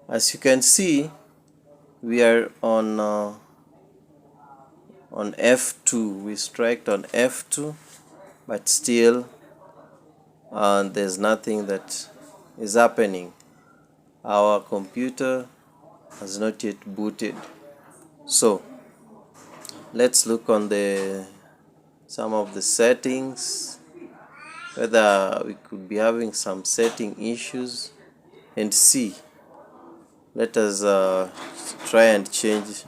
As you can see, we are on F2. We striked on F2, but still there's nothing that is happening. Our computer has not yet booted. So let's look on some of the settings, whether we could be having some setting issues, and see. Let us try and change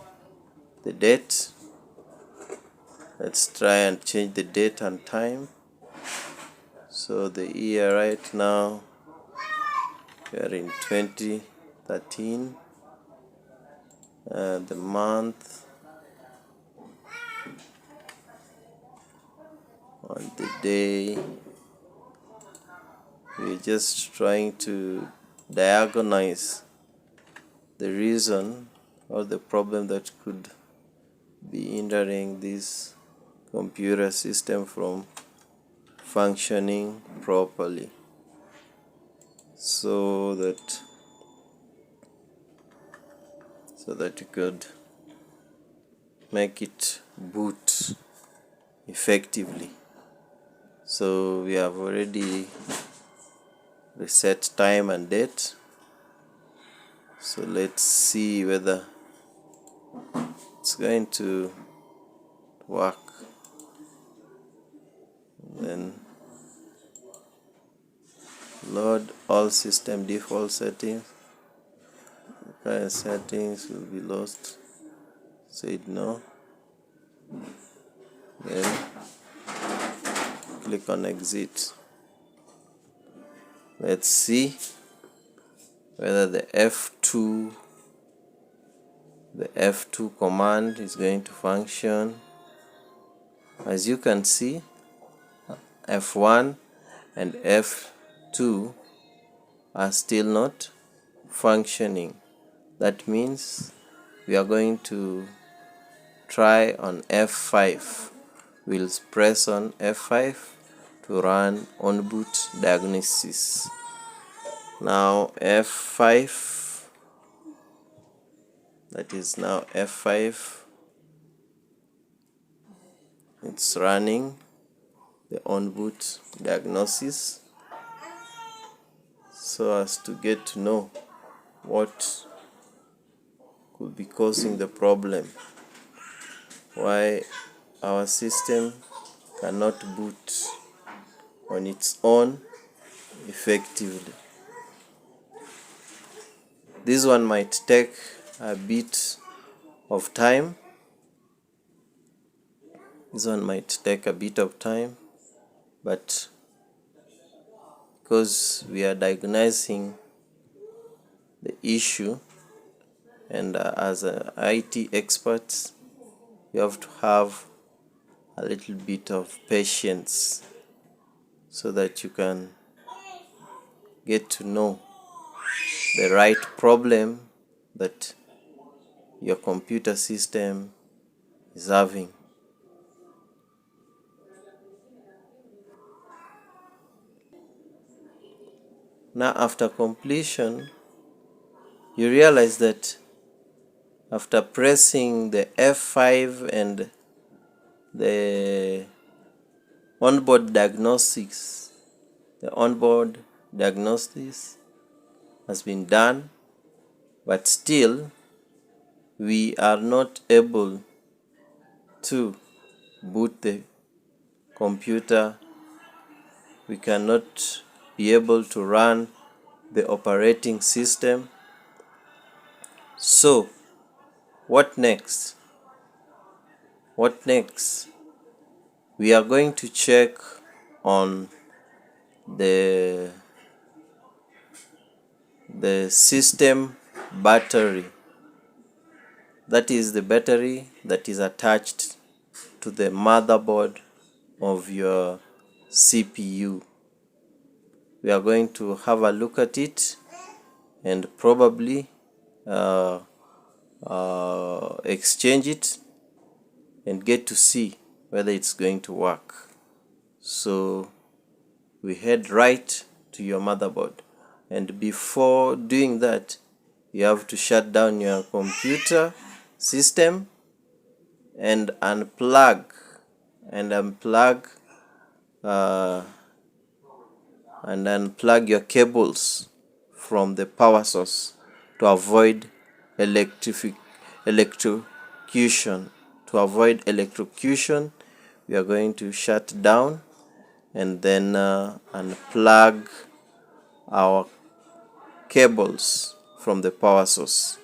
the date. Let's try and change the date and time. So the year right now, we are in 2013. The month on the day. We're just trying to diagnose the reason or the problem that could be hindering this computer system from functioning properly, so that you could make it boot effectively. So we have already reset time and date. So let's see whether it's going to work. Then load all system default settings. Current settings will be lost. Say no. Then click on exit. Let's see whether the F2 command is going to function. As you can see, F1 and F2 are still not functioning. That means we are going to try on F5. We'll press on F5 to run on boot diagnosis. Now F5, that is now F5, it's running the on boot diagnosis, so as to get to know what could be causing the problem, why our system cannot boot on its own effectively. This one might take a bit of time. But because we are diagnosing the issue, and as IT experts, you have to have a little bit of patience so that you can get to know the right problem that your computer system is having. Now, after completion, you realize that after pressing the F5 and the onboard diagnostics has been done, but still we are not able to boot the computer. We cannot be able to run the operating system. So what next? We are going to check on the system battery. That is the battery that is attached to the motherboard of your CPU. We are going to have a look at it and probably exchange it and get to see whether it's going to work. So we head right to your motherboard, and before doing that, you have to shut down your computer system and unplug uh, your cables from the power source to avoid electrocution. To avoid electrocution, we are going to shut down and then unplug our cables from the power source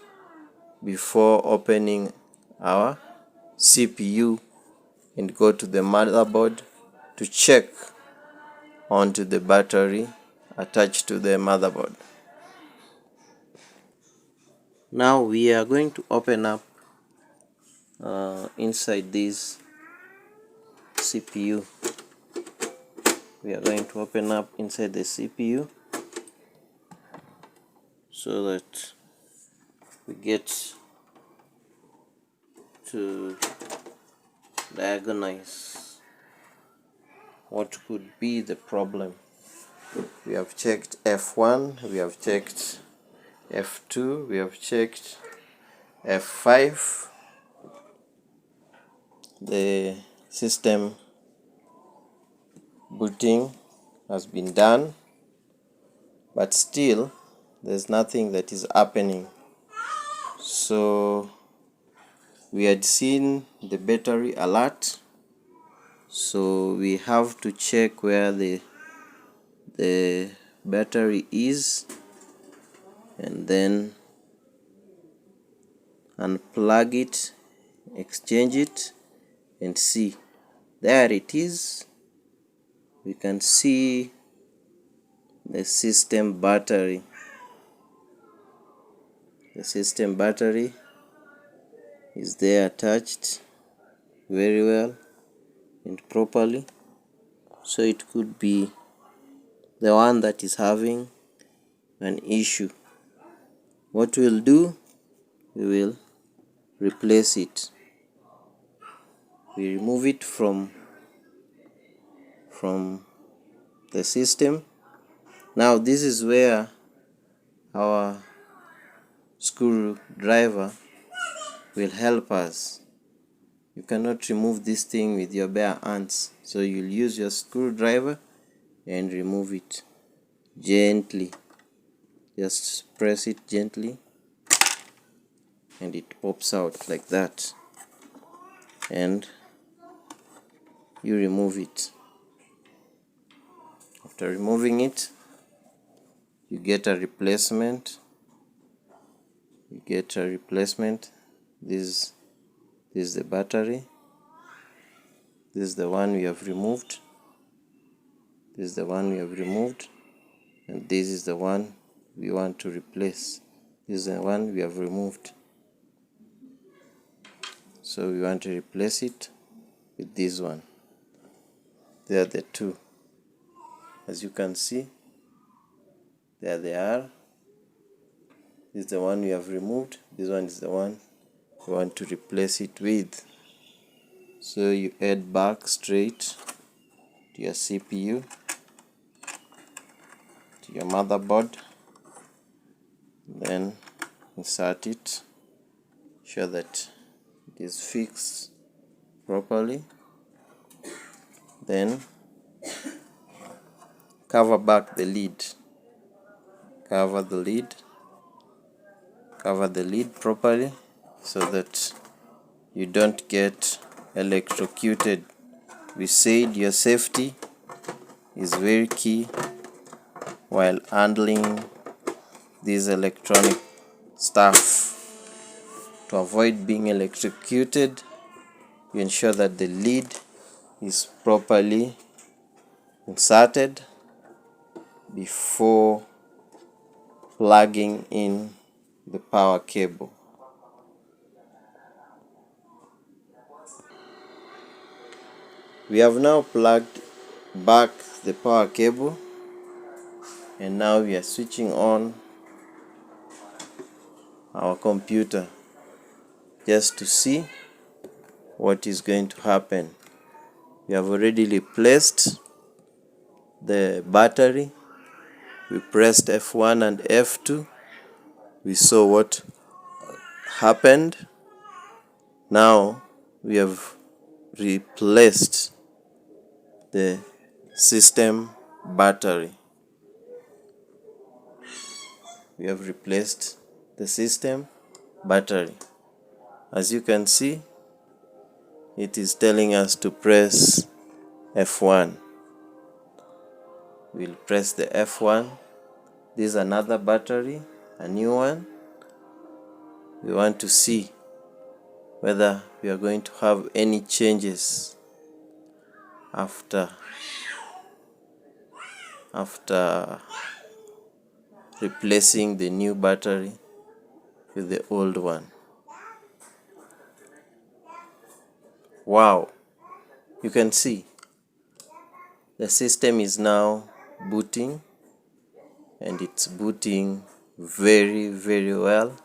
before opening our CPU and go to the motherboard to check onto the battery attached to the motherboard. Now we are going to open up inside this CPU. We are going to open up inside the CPU so that we get to diagnose what could be the problem. We have checked F1, we have checked F2, we have checked F5. The system booting has been done, but still there's nothing that is happening. So we had seen the battery alert, so we have to check where the battery is and then unplug it, exchange it, and see. There it is. We can see the system battery. The system battery is there attached very well and properly, so it could be the one that is having an issue. What we'll do, we will replace it. We remove it from the system. Now this is where our screwdriver will help us. You cannot remove this thing with your bare hands, so you'll use your screwdriver and remove it gently. Just press it gently and it pops out like that, and you remove it. After removing it, you get a replacement. This is the battery. This is the one we have removed. And this is the one we want to replace. This is the one we have removed. So we want to replace it with this one. They are the two. As you can see, there they are. This is the one we have removed. This one is the one we want to replace it with. So you head back straight to your CPU, to your motherboard, then insert it, ensure that it is fixed properly, then cover back the lid. Cover the lid properly so that you don't get electrocuted. We said your safety is very key while handling this electronic stuff. To avoid being electrocuted, you ensure that the lid is properly inserted before plugging in the power cable. We have now plugged back the power cable, and now we are switching on our computer just to see what is going to happen. We have already replaced the battery. We pressed F1 and F2 we saw what happened. Now we have replaced the system battery. We have replaced the system battery. As you can see, it is telling us to press F1. We'll press the F1. This is another battery, a new one. We want to see whether we are going to have any changes after replacing the new battery with the old one. Wow, you can see the system is now booting, and it's booting very well.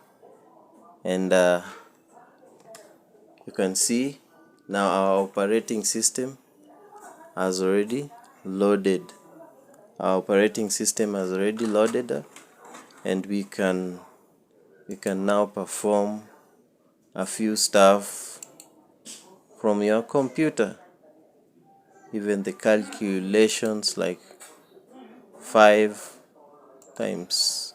And you can see now our operating system has already loaded. Our operating system has already loaded up, and we can now perform a few stuff from your computer. Even the calculations like 5 times